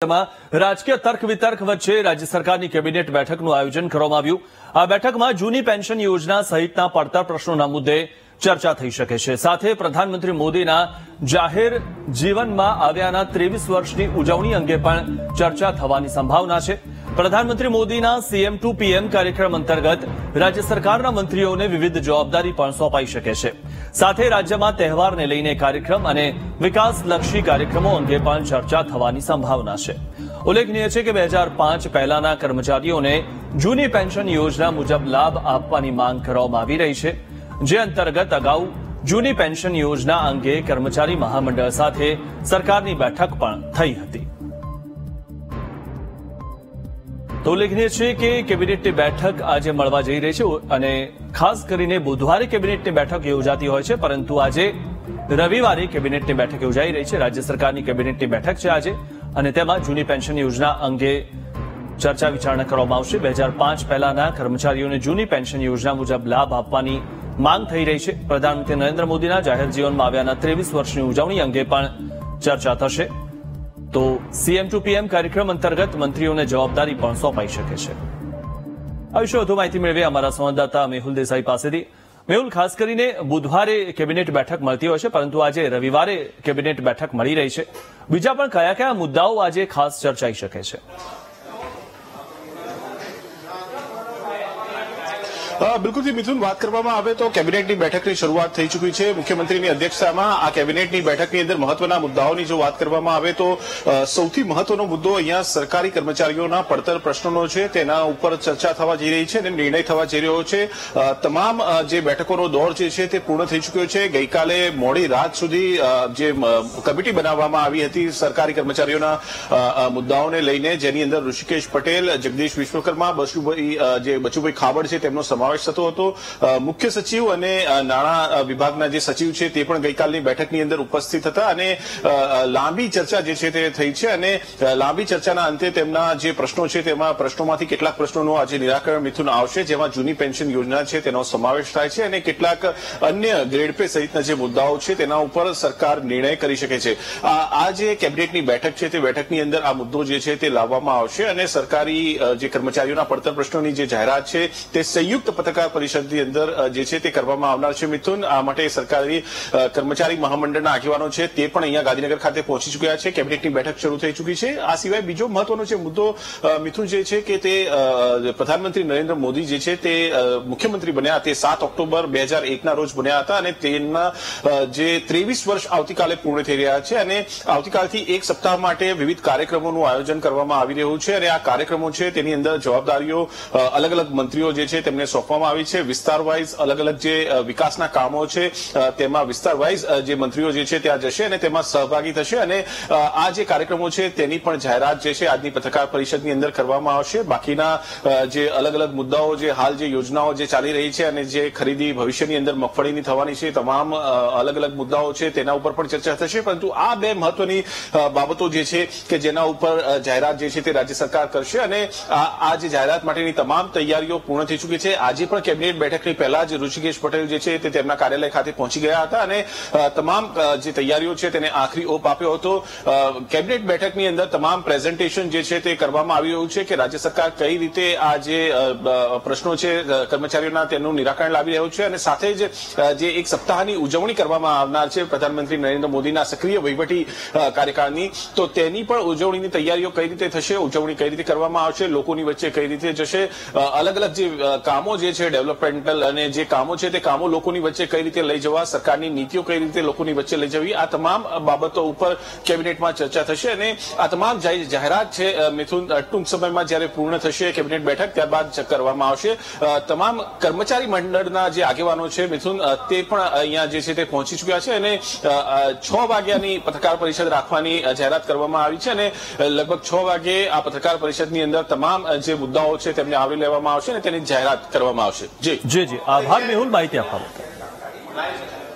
રાજકીય તર્ક વિતર્ક વચ્ચે રાજ્ય સરકારની કેબિનેટ બેઠકનું આયોજન કરવામાં આવ્યું। આ બેઠકમાં જૂની પેન્શન યોજના સહિતના પડતર પ્રશ્નોના મુદ્દે ચર્ચા થઈ શકે છે। સાથે પ્રધાનમંત્રી મોદીના જાહેર જીવનમાં આવ્યાના 23 વર્ષની ઉજવણી અંગે પણ ચર્ચા થવાની સંભાવના છે। પ્રધાનમંત્રી મોદીના સીએમ ટુ પીએમ કાર્યક્રમ અંતર્ગત રાજ્ય સરકારના મંત્રીઓને વિવિધ જવાબદારી પણ સોંપાઈ શકે છે। સાથે રાજ્યમાં તહેવારને લઈને કાર્યક્રમ અને વિકાસલક્ષી કાર્યક્રમો અંગે પણ ચર્ચા થવાની સંભાવના છે। ઉલ્લેખનીય છે કે 2005 પહેલાના કર્મચારીઓને જૂની પેન્શન યોજના મુજબ લાભ આપવાની માંગ કરવામાં આવી રહી છે, જે અંતર્ગત અગાઉ જૂની પેન્શન યોજના અંગે કર્મચારી મહામંડળ સાથે સરકારની બેઠક પણ થઈ હતી। તો ઉલ્લેખનીય છે કે કેબિનેટની બેઠક આજે મળવા જઈ રહી છે અને ખાસ કરીને બુધવારે કેબિનેટની બેઠક યોજાતી હોય છે, પરંતુ આજે રવિવારે કેબિનેટની બેઠક યોજાઈ રહી છે। રાજ્ય સરકારની કેબિનેટની બેઠક છે આજે અને તેમાં જૂની પેન્શન યોજના અંગે ચર્ચા વિચારણા કરવામાં આવશે। 2005 પહેલાના કર્મચારીઓને જૂની પેન્શન યોજના મુજબ લાભ આપવાની માંગ થઈ રહી છે। પ્રધાનમંત્રી નરેન્દ્ર મોદીના જાહેર જીવનમાં આવ્યાના 23 વર્ષની ઉજવણી અંગે પણ ચર્ચા થશે। તો સીએમ ટુ પીએમ કાર્યક્રમ અંતર્ગત મંત્રીઓને જવાબદારી પણ સોંપાઈ શકે છે। આ વિશે વધુ માહિતી મેળવી અમારા સંવાદદાતા મેહુલ દેસાઈ પાસેથી। મેહુલ, ખાસ કરીને બુધવારે કેબિનેટ બેઠક મળતી હોય છે, પરંતુ આજે રવિવારે કેબિનેટ બેઠક મળી રહી છે। બીજા પણ કયા કયા મુદ્દાઓ આજે ખાસ ચર્ચાઈ શકે છે? બિલકુલ મિથુન, વાત કરવામાં આવે તો કેબિનેટની બેઠકની શરૂઆત થઈ ચૂકી છે। મુખ્યમંત્રીની અધ્યક્ષતામાં આ કેબિનેટની બેઠકની અંદર મહત્વના મુદ્દાઓની જો વાત કરવામાં આવે તો સૌથી મહત્વનો મુદ્દો અહીંયા સરકારી કર્મચારીઓના પડતર પ્રશ્નોનો છે, તેના ઉપર ચર્ચા થવા જઈ રહી છે અને નિર્ણય થવા જઈ રહ્યો છે। તમામ જે બેઠકોનો દોર જે છે તે પૂર્ણ થઈ ચૂક્યો છે। ગઈકાલે મોડી રાત સુધી જે કમિટી બનાવવામાં આવી હતી સરકારી કર્મચારીઓના મુદ્દાઓને લઈને, જેની અંદર ઋષિકેશ પટેલ, જગદીશ વિશ્વકર્મા, બચુભાઈ ખાબડ છે તેમનો સમાવેશ થતો હતો। મુખ્ય સચિવ અને નાણાં વિભાગના જે સચિવ છે તે પણ ગઈકાલની બેઠકની અંદર ઉપસ્થિત હતા અને લાંબી ચર્ચા જે છે તે થઈ છે અને લાંબી ચર્ચાના અંતે તેમના જે પ્રશ્નો છે તેમાં પ્રશ્નોમાંથી કેટલાક પ્રશ્નોનું આજે નિરાકરણ મિથુન આવશે, જેમાં જૂની પેન્શન યોજના છે તેનો સમાવેશ થાય છે અને કેટલાક અન્ય ગ્રેડ પે સહિતના જે મુદ્દાઓ છે તેના ઉપર સરકાર નિર્ણય કરી શકે છે। આ જે કેબિનેટની બેઠક છે તે બેઠકની અંદર આ મુદ્દો જે છે તે લાવવામાં આવશે અને સરકારી જે કર્મચારીઓના પડતર પ્રશ્નોની જે જાહેરાત છે તે સંયુક્ત પત્રકાર પરિષદની અંદર જે છે તે કરવામાં આવનાર છે મિથુન। આ માટે સરકારી કર્મચારી મહામંડળના આગેવાનો છે તે પણ અહીંયા ગાંધીનગર ખાતે પહોંચી ચૂક્યા છે। કેબિનેટની બેઠક શરૂ થઈ ચૂકી છે। આ સિવાય બીજો મહત્વનો જે મુદ્દો મિથુન જે છે કે તે પ્રધાનમંત્રી નરેન્દ્ર મોદી જે છે તે મુખ્યમંત્રી બન્યા તે 7 ઓક્ટોબર 2001ના રોજ બન્યા હતા અને તેમના જે 23 વર્ષ આવતીકાલે પૂર્ણ થઈ રહ્યા છે અને આવતીકાલથી એક સપ્તાહ માટે વિવિધ કાર્યક્રમોનું આયોજન કરવામાં આવી રહ્યું છે અને આ કાર્યક્રમો છે તેની અંદર જવાબદારીઓ અલગ અલગ મંત્રીઓ જે છે તેમને સોંપવામાં આવી છે। વિસ્તાર વાઇઝ અલગ અલગ જે વિકાસના કામો છે તેમાં વિસ્તાર વાઇઝ જે મંત્રીઓ જે છે ત્યાં જશે અને તેમાં સહભાગી થશે અને આ જે કાર્યક્રમો છે તેની પણ જાહેરાત જે છે આજની પત્રકાર પરિષદની અંદર કરવામાં આવશે। બાકીના જે અલગ અલગ મુદ્દાઓ, જે હાલ જે યોજનાઓ જે ચાલી રહી છે અને જે ખરીદી ભવિષ્યની અંદર મગફળીની થવાની છે, તમામ અલગ અલગ મુદ્દાઓ છે તેના ઉપર પણ ચર્ચા થશે। પરંતુ આ બે મહત્વની બાબતો જે છે કે જેના ઉપર જાહેરાત જે છે તે રાજ્ય સરકાર કરશે અને આ જે જાહેરાત માટેની તમામ તૈયારીઓ પૂર્ણ થઈ ચૂકી છે। આજે પણ કેબિનેટ બેઠકની પહેલા જ ઋષિકેશ પટેલ જે છે તે તેમના કાર્યાલય ખાતે પહોંચી ગયા હતા અને તમામ જે તૈયારીઓ છે તેને આખરી ઓપ આપ્યો હતો। કેબિનેટ બેઠકની અંદર તમામ પ્રેઝન્ટેશન જે છે તે કરવામાં આવી રહ્યું છે કે રાજ્ય સરકાર કઈ રીતે આ જે પ્રશ્નો છે કર્મચારીઓના તેનું નિરાકરણ લાવી રહ્યું છે અને સાથે જ જે એક સપ્તાહની ઉજવણી કરવામાં આવનાર છે પ્રધાનમંત્રી નરેન્દ્ર મોદીના સક્રિય વહીવટી કાર્યકાળની, તો તેની પણ ઉજવણીની તૈયારીઓ કઈ રીતે થશે, ઉજવણી કઈ રીતે કરવામાં આવશે, લોકોની વચ્ચે કઈ રીતે જશે, અલગ અલગ જે કામો જે છે ડેવલપમેન્ટલ અને જે કામો છે તે કામો લોકોની વચ્ચે કઈ રીતે લઈ જવા, સરકારની નીતિઓ કઈ રીતે લોકોની વચ્ચે લઈ જવી, આ તમામ બાબતો ઉપર કેબિનેટમાં ચર્ચા થશે અને આ તમામ જાહેરાત છે મિથુન ટૂંક સમયમાં જ્યારે પૂર્ણ થશે કેબિનેટ બેઠક ત્યારબાદ કરવામાં આવશે। તમામ કર્મચારી મંડળના જે આગેવાનો છે મિથુન તે પણ અહીંયા જે છે તે પહોંચી ચૂક્યા છે અને 6 વાગ્યાની પત્રકાર પરિષદ રાખવાની જાહેરાત કરવામાં આવી છે અને લગભગ 6 વાગે આ પત્રકાર પરિષદની અંદર તમામ જે મુદ્દાઓ છે તેમને આવરી લેવામાં આવશે અને તેની જાહેરાત કરવામાં આવશે। જી આભાર મેહુલ, માહિતી આપવા માટે।